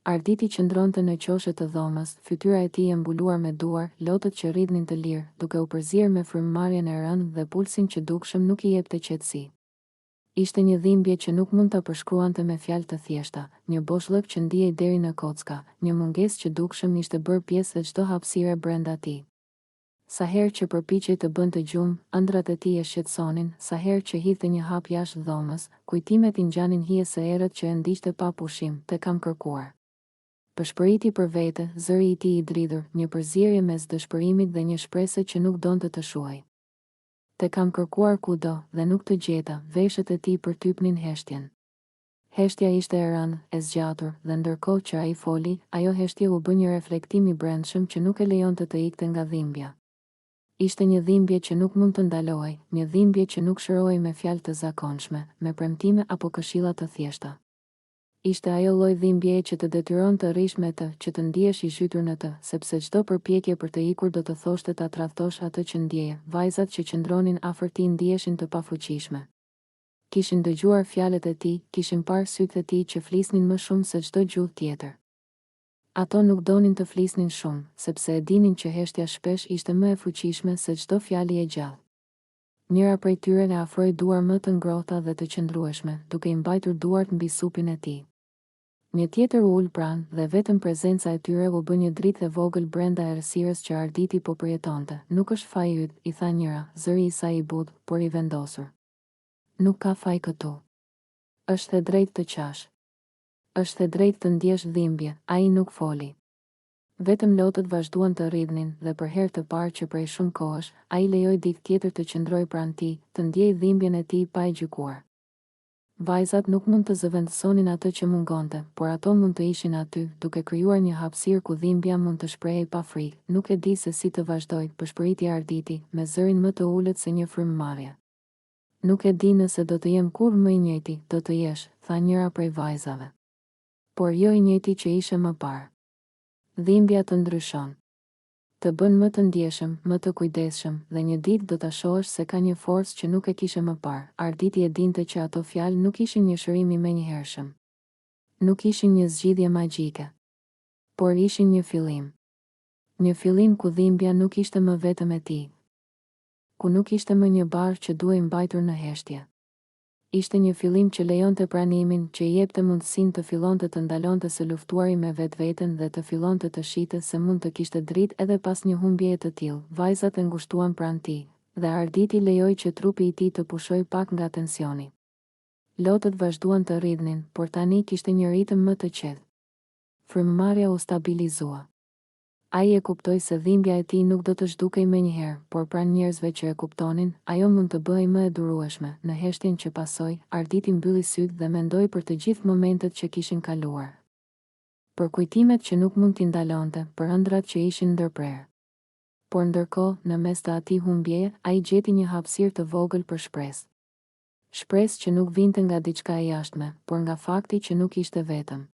Arditi qëndronte në qoshe të dhomës, fytyra e tij e mbuluar me duar, lotët që rridhnin të lirë, duke u përzierë me frymëmarrjen e rënë dhe pulsin që dukshëm nuk i jepte qetësi. Ishte një dhimbje që nuk mund ta përshkruante me fjalë të thjeshta, një boshllëk që ndihej deri në kocka, një mungesë që dukshëm ishte bërë pjesë e çdo hapësire brenda tij. Sa herë që përpiqej të bënte gjumë, ëndrat e tij e shqetësonin, sa herë që hidhte një hap jashtë dhomës, kujtimet i ngjanin hije së errët që e ndiqte pa pushim, "Të kam kërkuar." Përshpëriti për vete, zëri i tij i dridhur, një përzierje mes dëshpërimit dhe një shprese që nuk donte të shuaj. "Te kam kërkuar kudo dhe nuk të gjeta", veshët e tij përtypnin heshtjen. Heshtja ishte e rënë, e zgjatur, dhe ndërkohë që ai foli, ajo heshtje u bë një reflektim i brendshëm që nuk e lejonte të ikte nga dhimbja. Ishte një dhimbje që nuk mund të ndalohej, një dhimbje që nuk shërohej me fjalë të zakonshme, me premtime apo këshilla të thjeshta. Ishte ajo lloj dhimbjeje që të detyron të rish me të, që të ndihesh i zhytur në të, sepse çdo përpjekje për të ikur do të thoshte ta tradhtosh atë që ndjeje. Vajzat që qëndronin afër tij ndiheshin të pafuqishme. Kishin dëgjuar fjalët e tij, kishin parë sytë e tij që flisnin më shumë se çdo gjuhë tjetër. Ato nuk donin të flisnin shumë, sepse e dinin që heshtja shpesh ishte më e fuqishme se çdo fjalë e gjallë. Njëra prej tyre e afroi duar më të ngrohta dhe të qëndrueshme, duke i mbajtur duart mbi supin e tij. Një tjetër u ul pranë dhe vetëm prezenca e tyre u bë një dritë e vogël brenda errësirës që Arditi po përjetonte. "Nuk është faji yt", i tha njëra, zëri i saj i butë, por i vendosur. "Nuk ka faj këtu. Është e drejtë të qash. Është e drejtë të ndjesh dhimbje", ai nuk foli. Vetëm lotët vazhduan të rridhnin dhe për herë të parë që prej shumë kohësh, ai lejoi dikë tjetër të qëndrojë pranë tij, të ndjej dhimbjen e tij pa e gjykuar. Vajzat nuk mund të zëvendësonin atë që mungonte, por ato mund të ishin aty, duke krijuar një hapësirë ku dhimbja mund të shprehej pa frikë. "Nuk e di se si të vazhdoj", përshpëriti Arditi, me zërin më të ulët se një frymëmarrje. "Nuk e di nëse do të jem kurrë më i njëjti." "Do të jesh", tha njëra prej vajzave. "Por jo i njëjti që ishe më parë. Dhimbja të ndryshon. Të bën më të ndjeshëm, më të kujdesshëm, dhe një ditë do ta shohësh se ka një forcë që nuk e kishe më parë." Arditi e dinte që ato fjalë nuk ishin një shërim i menjëhershëm. Nuk ishin një zgjidhje magjike, por ishin një fillim. Një fillim ku dhimbja nuk ishte më vetëm e tij, ku nuk ishte më një barë që duhej mbajtur në heshtje. Ishte një fillim që lejonte pranimin, që i jepte mundësinë të fillonte të ndalonte së luftuari me vetveten dhe të fillonte të shite se mund të kishte dritë edhe pas një humbjeje të tillë. Vajzat e ngushtuan pranë tij, dhe Arditi lejoi që trupi i tij të pushoj pak nga tensioni. Lotët vazhduan të rridhnin, por tani kishte një ritëm më të qetë. Frymëmarrja u stabilizua. Ai e kuptoi se dhimbja e tij nuk do të zhdukej menjëherë, por pranë njerëzve që e kuptonin, ajo mund të bëhej më e durueshme. Në heshtjen që pasoi, Arditi mbylli sytë dhe mendoi për të gjithë momentet që kishin kaluar. Për kujtimet që nuk mund t'i ndalonte, për ëndrat që ishin ndërprerë. Por ndërkohë, në mes të atij humbjeje, ai gjeti një hapësirë të vogël për shpresë. Shpresë që nuk vinte nga diçka e jashtme, por nga fakti që nuk ishte vetëm.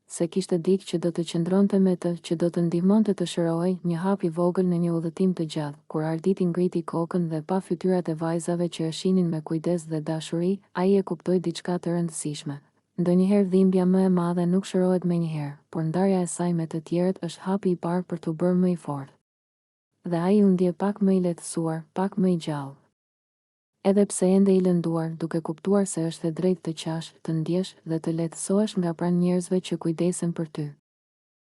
Se kishte dikë që do të qëndronte me të, që do të ndihmonte të shërohej, një hap i vogël në një udhëtim të gjatë. Kur Arditi ngriti kokën dhe pa fytyrat e vajzave që e shihnin me kujdes dhe dashuri, ai e kuptoi diçka të rëndësishme. Ndonjëherë dhimbja më e madhe nuk shërohet menjëherë, por ndarja e saj me të tjerët është hapi i parë për t'u bërë më i fortë. Dhe ai u ndje pak më i lehtësuar, pak më i gjallë. Edhe pse ende i lënduar, duke kuptuar se është e drejtë të qash, të ndjesh dhe të lehtësohesh nga pranë njerëzve që kujdesen për ty.